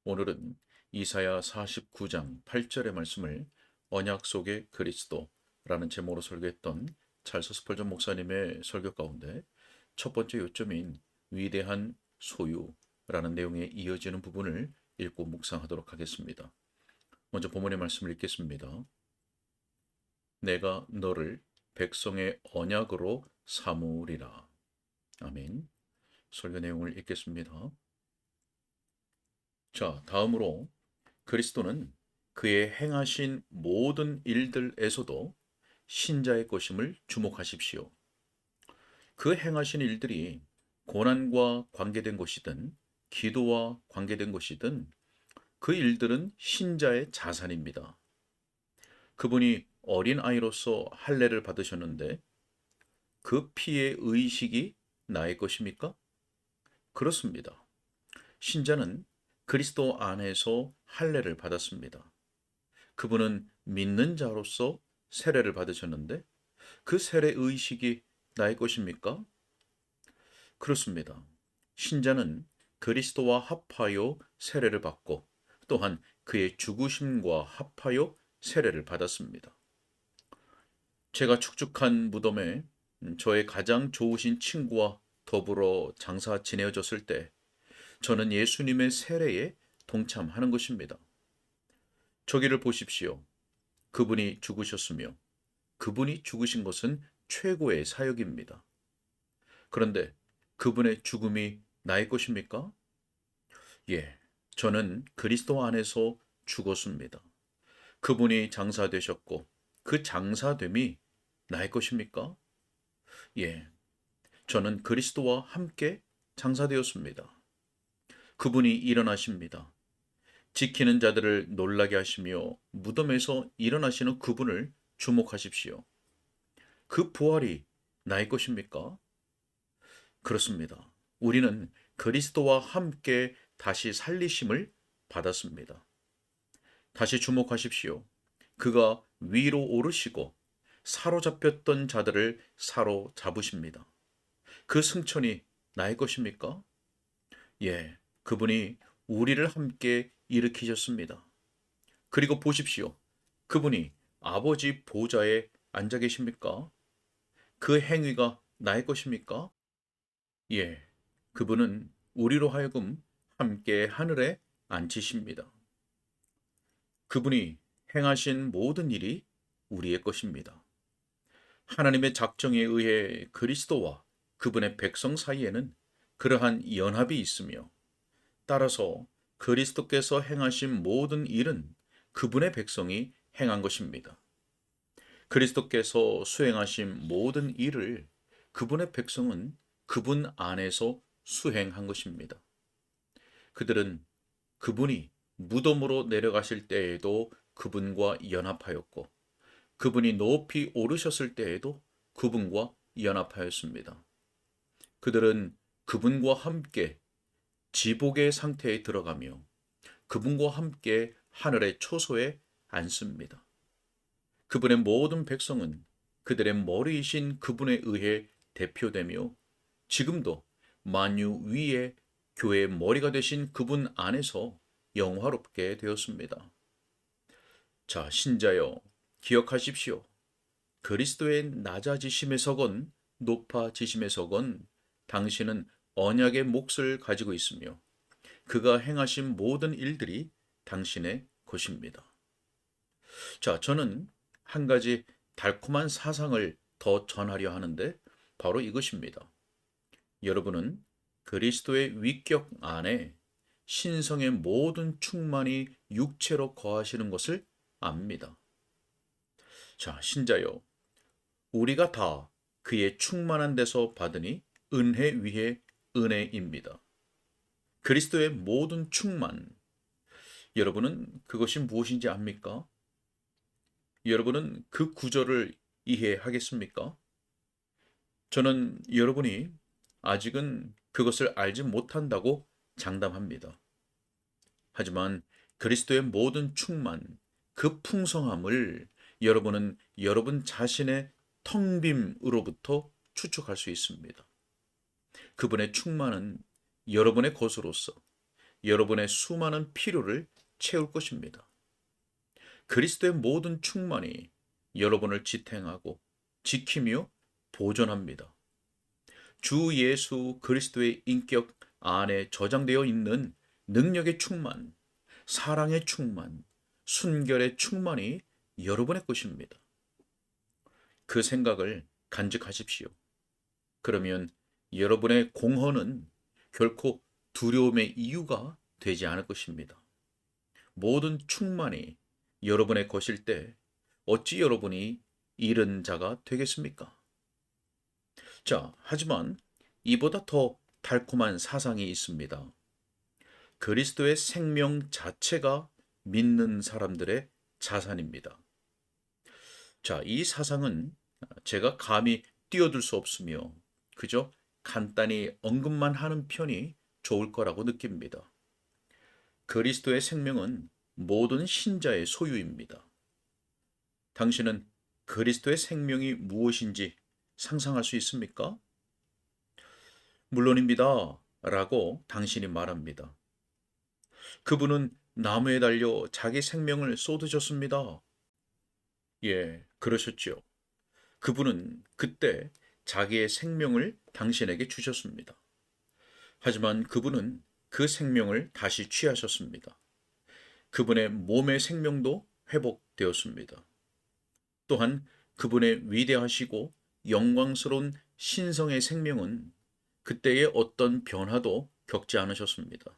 오늘은 이사야 49장 8절의 말씀을 언약 속의 그리스도라는 제목으로 설교했던 찰스 스펄전 목사님의 설교 가운데 첫 번째 요점인 위대한 소유라는 내용에 이어지는 부분을 읽고 묵상하도록 하겠습니다. 먼저 본문의 말씀을 읽겠습니다. 내가 너를 백성의 언약으로 삼으리라. 아멘. 설교 내용을 읽겠습니다. 자, 다음으로 그리스도는 그의 행하신 모든 일들에서도 신자의 것임을 주목하십시오. 그 행하신 일들이 고난과 관계된 것이든 기도와 관계된 것이든 그 일들은 신자의 자산입니다. 그분이 어린 아이로서 할례를 받으셨는데 그 피의 의식이 나의 것입니까? 그렇습니다. 신자는 그리스도 안에서 할례를 받았습니다. 그분은 믿는 자로서 세례를 받으셨는데 그 세례 의식이 나의 것입니까? 그렇습니다. 신자는 그리스도와 합하여 세례를 받고 또한 그의 죽으심과 합하여 세례를 받았습니다. 제가 축축한 무덤에 저의 가장 좋으신 친구와 더불어 장사 지내어졌을 때 저는 예수님의 세례에 동참하는 것입니다. 저기를 보십시오. 그분이 죽으셨으며 그분이 죽으신 것은 최고의 사역입니다. 그런데 그분의 죽음이 나의 것입니까? 예, 저는 그리스도 안에서 죽었습니다. 그분이 장사되셨고 그 장사됨이 나의 것입니까? 예, 저는 그리스도와 함께 장사되었습니다. 그분이 일어나십니다. 지키는 자들을 놀라게 하시며 무덤에서 일어나시는 그분을 주목하십시오. 그 부활이 나의 것입니까? 그렇습니다. 우리는 그리스도와 함께 다시 살리심을 받았습니다. 다시 주목하십시오. 그가 위로 오르시고 사로잡혔던 자들을 사로잡으십니다. 그 승천이 나의 것입니까? 예, 그분이 우리를 함께 일으키셨습니다. 그리고 보십시오. 그분이 아버지 보좌에 앉아 계십니까? 그 행위가 나의 것입니까? 예, 그분은 우리로 하여금 함께 하늘에 앉히십니다. 그분이 행하신 모든 일이 우리의 것입니다. 하나님의 작정에 의해 그리스도와 그분의 백성 사이에는 그러한 연합이 있으며 따라서 그리스도께서 행하신 모든 일은 그분의 백성이 행한 것입니다. 그리스도께서 수행하신 모든 일을 그분의 백성은 그분 안에서 수행한 것입니다. 그들은 그분이 무덤으로 내려가실 때에도 그분과 연합하였고 그분이 높이 오르셨을 때에도 그분과 연합하였습니다. 그들은 그분과 함께 지복의 상태에 들어가며 그분과 함께 하늘의 초소에 앉습니다. 그분의 모든 백성은 그들의 머리이신 그분에 의해 대표되며 지금도 만유 위에 교회의 머리가 되신 그분 안에서 영화롭게 되었습니다. 자, 신자여, 기억하십시오. 그리스도의 낮아지심에서건 높아지심에서건 당신은 언약의 몫을 가지고 있으며 그가 행하신 모든 일들이 당신의 것입니다. 자, 저는 한 가지 달콤한 사상을 더 전하려 하는데 바로 이것입니다. 여러분은 그리스도의 위격 안에 신성의 모든 충만이 육체로 거하시는 것을 압니다. 자, 신자여, 우리가 다 그의 충만한 데서 받으니 은혜 위에 은혜입니다. 그리스도의 모든 충만, 여러분은 그것이 무엇인지 압니까? 여러분은 그 구절을 이해하겠습니까? 저는 여러분이 아직은 그것을 알지 못한다고 장담합니다. 하지만 그리스도의 모든 충만, 그 풍성함을 여러분은 여러분 자신의 텅 빔으로부터 추측할 수 있습니다. 그분의 충만은 여러분의 것으로서 여러분의 수많은 필요를 채울 것입니다. 그리스도의 모든 충만이 여러분을 지탱하고 지키며 보존합니다. 주 예수 그리스도의 인격 안에 저장되어 있는 능력의 충만, 사랑의 충만, 순결의 충만이 여러분의 것입니다. 그 생각을 간직하십시오. 그러면 여러분의 공허는 결코 두려움의 이유가 되지 않을 것입니다. 모든 충만이 여러분의 것일 때 어찌 여러분이 잃은 자가 되겠습니까? 자, 하지만 이보다 더 달콤한 사상이 있습니다. 그리스도의 생명 자체가 믿는 사람들의 자산입니다. 자, 이 사상은 제가 감히 뛰어들 수 없으며 그저 간단히 언급만 하는 편이 좋을 거라고 느낍니다. 그리스도의 생명은 모든 신자의 소유입니다. 당신은 그리스도의 생명이 무엇인지 상상할 수 있습니까? 물론입니다. 라고 당신이 말합니다. 그분은 나무에 달려 자기 생명을 쏟으셨습니다. 예, 그러셨죠. 그분은 그때 자기의 생명을 당신에게 주셨습니다. 하지만 그분은 그 생명을 다시 취하셨습니다. 그분의 몸의 생명도 회복되었습니다. 또한 그분의 위대하시고 영광스러운 신성의 생명은 그때의 어떤 변화도 겪지 않으셨습니다.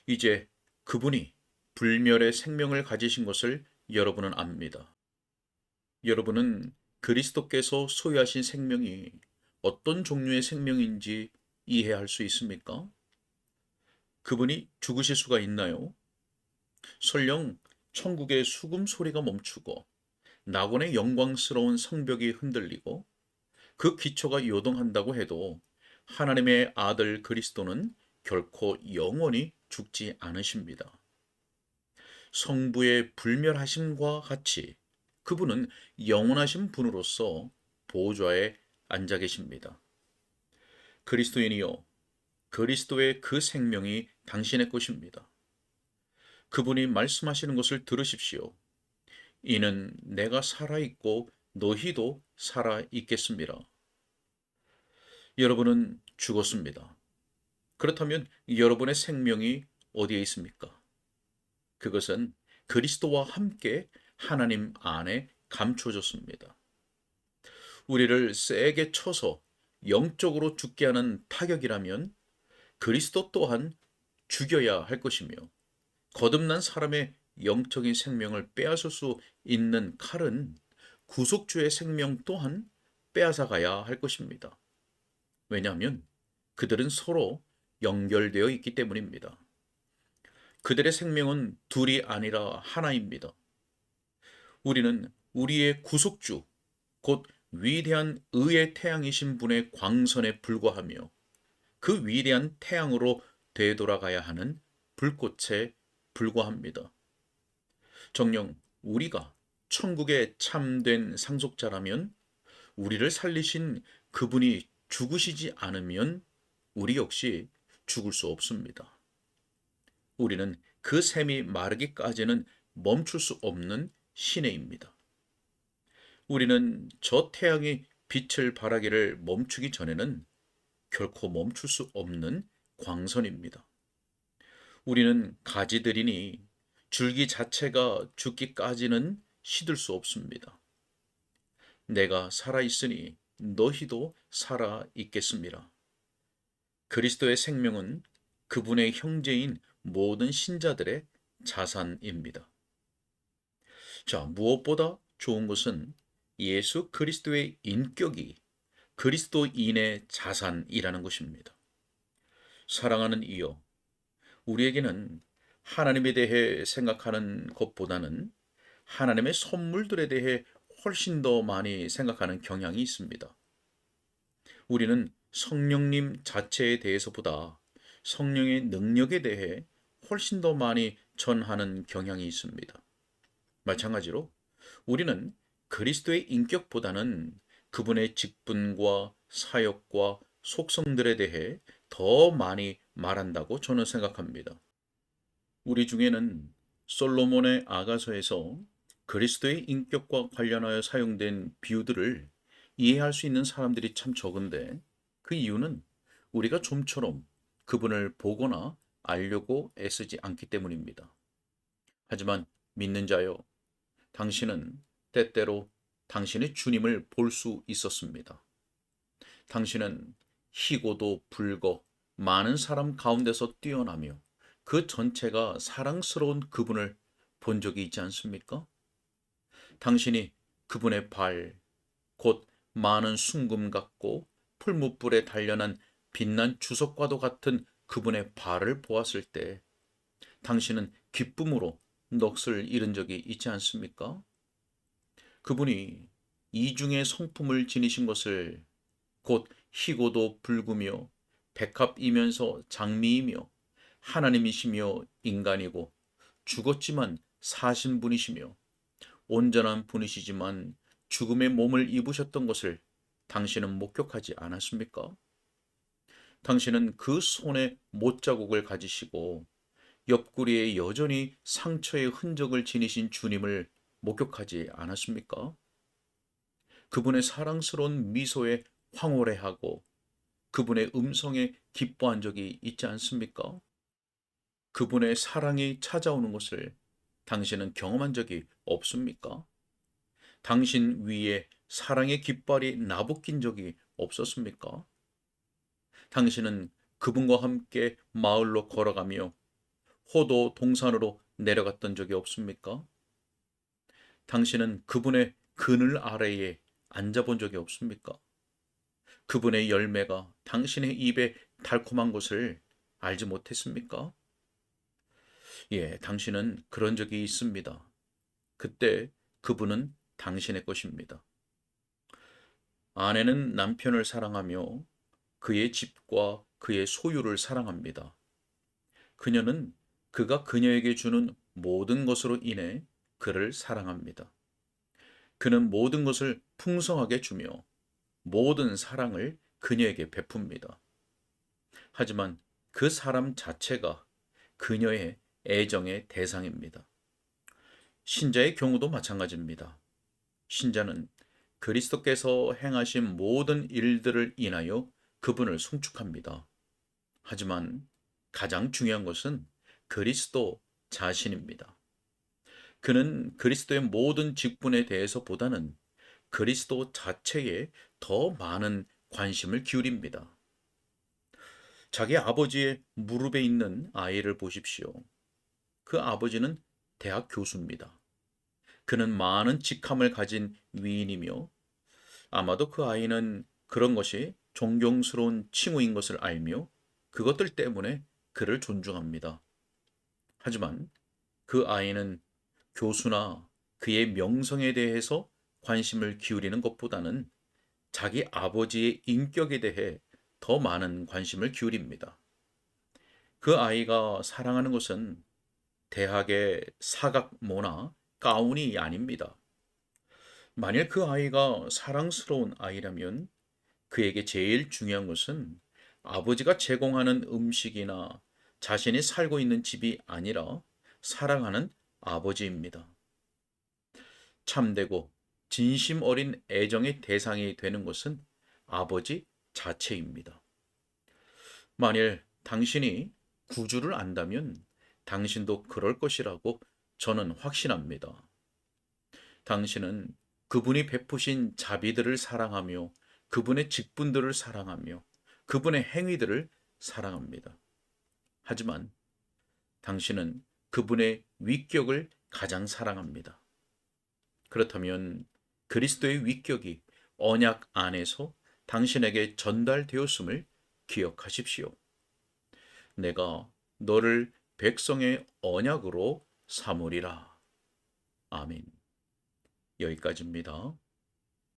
이제 그분이 불멸의 생명을 가지신 것을 여러분은 압니다. 여러분은 그리스도께서 소유하신 생명이 어떤 종류의 생명인지 이해할 수 있습니까? 그분이 죽으실 수가 있나요? 설령 천국의 수금 소리가 멈추고 낙원의 영광스러운 성벽이 흔들리고 그 기초가 요동한다고 해도 하나님의 아들 그리스도는 결코 영원히 죽지 않으십니다. 성부의 불멸하심과 같이 그분은 영원하신 분으로서 보좌에 앉아 계십니다. 그리스도인이요, 그리스도의 그 생명이 당신의 것입니다. 그분이 말씀하시는 것을 들으십시오. 이는 내가 살아있고 너희도 살아있겠습니다. 여러분은 죽었습니다. 그렇다면 여러분의 생명이 어디에 있습니까? 그것은 그리스도와 함께 하나님 안에 감춰졌습니다. 우리를 세게 쳐서 영적으로 죽게 하는 타격이라면 그리스도 또한 죽여야 할 것이며 거듭난 사람의 영적인 생명을 빼앗을 수 있는 칼은 구속주의 생명 또한 빼앗아가야 할 것입니다. 왜냐하면 그들은 서로 연결되어 있기 때문입니다. 그들의 생명은 둘이 아니라 하나입니다. 우리는 우리의 구속주, 곧 위대한 의의 태양이신 분의 광선에 불과하며 그 위대한 태양으로 되돌아가야 하는 불꽃에 불과합니다. 정녕 우리가 천국의 참된 상속자라면 우리를 살리신 그분이 죽으시지 않으면 우리 역시 죽을 수 없습니다. 우리는 그 샘이 마르기까지는 멈출 수 없는 시내입니다. 우리는 저 태양이 빛을 발하기를 멈추기 전에는 결코 멈출 수 없는 광선입니다. 우리는 가지들이니 줄기 자체가 죽기까지는 시들 수 없습니다. 내가 살아있으니 너희도 살아있겠습니다. 그리스도의 생명은 그분의 형제인 모든 신자들의 자산입니다. 자, 무엇보다 좋은 것은 예수 그리스도의 인격이 그리스도인의 자산이라는 것입니다. 사랑하는 이여, 우리에게는 하나님에 대해 생각하는 것보다는 하나님의 선물들에 대해 훨씬 더 많이 생각하는 경향이 있습니다. 우리는 성령님 자체에 대해서보다 성령의 능력에 대해 훨씬 더 많이 전하는 경향이 있습니다. 마찬가지로 우리는 그리스도의 인격보다는 그분의 직분과 사역과 속성들에 대해 더 많이 말한다고 저는 생각합니다. 우리 중에는 솔로몬의 아가서에서 그리스도의 인격과 관련하여 사용된 비유들을 이해할 수 있는 사람들이 참 적은데, 그 이유는 우리가 좀처럼 그분을 보거나 알려고 애쓰지 않기 때문입니다. 하지만 믿는 자여, 당신은 때때로 당신의 주님을 볼 수 있었습니다. 당신은 희고도 불거 많은 사람 가운데서 뛰어나며 그 전체가 사랑스러운 그분을 본 적이 있지 않습니까? 당신이 그분의 발, 곧 많은 순금 같고 풀무불에 단련한 빛난 주석과도 같은 그분의 발을 보았을 때 당신은 기쁨으로 넋을 잃은 적이 있지 않습니까? 그분이 이중의 성품을 지니신 것을, 곧 희고도 불구며 백합이면서 장미이며 하나님이시며 인간이고 죽었지만 사신 분이시며 온전한 분이시지만 죽음의 몸을 입으셨던 것을 당신은 목격하지 않았습니까? 당신은 그 손에 못자국을 가지시고 옆구리에 여전히 상처의 흔적을 지니신 주님을 목격하지 않았습니까? 그분의 사랑스러운 미소에 황홀해하고 그분의 음성에 기뻐한 적이 있지 않습니까? 그분의 사랑이 찾아오는 것을 당신은 경험한 적이 없습니까? 당신 위에 사랑의 깃발이 나부낀 적이 없었습니까? 당신은 그분과 함께 마을로 걸어가며 호도 동산으로 내려갔던 적이 없습니까? 당신은 그분의 그늘 아래에 앉아본 적이 없습니까? 그분의 열매가 당신의 입에 달콤한 것을 알지 못했습니까? 예, 당신은 그런 적이 있습니다. 그때 그분은 당신의 것입니다. 아내는 남편을 사랑하며 그의 집과 그의 소유를 사랑합니다. 그녀는 그가 그녀에게 주는 모든 것으로 인해 그를 사랑합니다. 그는 모든 것을 풍성하게 주며 모든 사랑을 그녀에게 베풉니다. 하지만 그 사람 자체가 그녀의 애정의 대상입니다. 신자의 경우도 마찬가지입니다. 신자는 그리스도께서 행하신 모든 일들을 인하여 그분을 송축합니다. 하지만 가장 중요한 것은 그리스도 자신입니다. 그는 그리스도의 모든 직분에 대해서보다는 그리스도 자체에 더 많은 관심을 기울입니다. 자기 아버지의 무릎에 있는 아이를 보십시오. 그 아버지는 대학 교수입니다. 그는 많은 직함을 가진 위인이며 아마도 그 아이는 그런 것이 존경스러운 칭호인 것을 알며 그것들 때문에 그를 존중합니다. 하지만 그 아이는 교수나 그의 명성에 대해서 관심을 기울이는 것보다는 자기 아버지의 인격에 대해 더 많은 관심을 기울입니다. 그 아이가 사랑하는 것은 대학의 사각모나 가운이 아닙니다. 만일 그 아이가 사랑스러운 아이라면 그에게 제일 중요한 것은 아버지가 제공하는 음식이나 자신이 살고 있는 집이 아니라 사랑하는 아버지입니다. 참되고 진심 어린 애정의 대상이 되는 것은 아버지 자체입니다. 만일 당신이 구주를 안다면 당신도 그럴 것이라고 저는 확신합니다. 당신은 그분이 베푸신 자비들을 사랑하며 그분의 직분들을 사랑하며 그분의 행위들을 사랑합니다. 하지만 당신은 그분의 위격을 가장 사랑합니다. 그렇다면 그리스도의 위격이 언약 안에서 당신에게 전달되었음을 기억하십시오. 내가 너를 백성의 언약으로 삼으리라. 아멘. 여기까지입니다.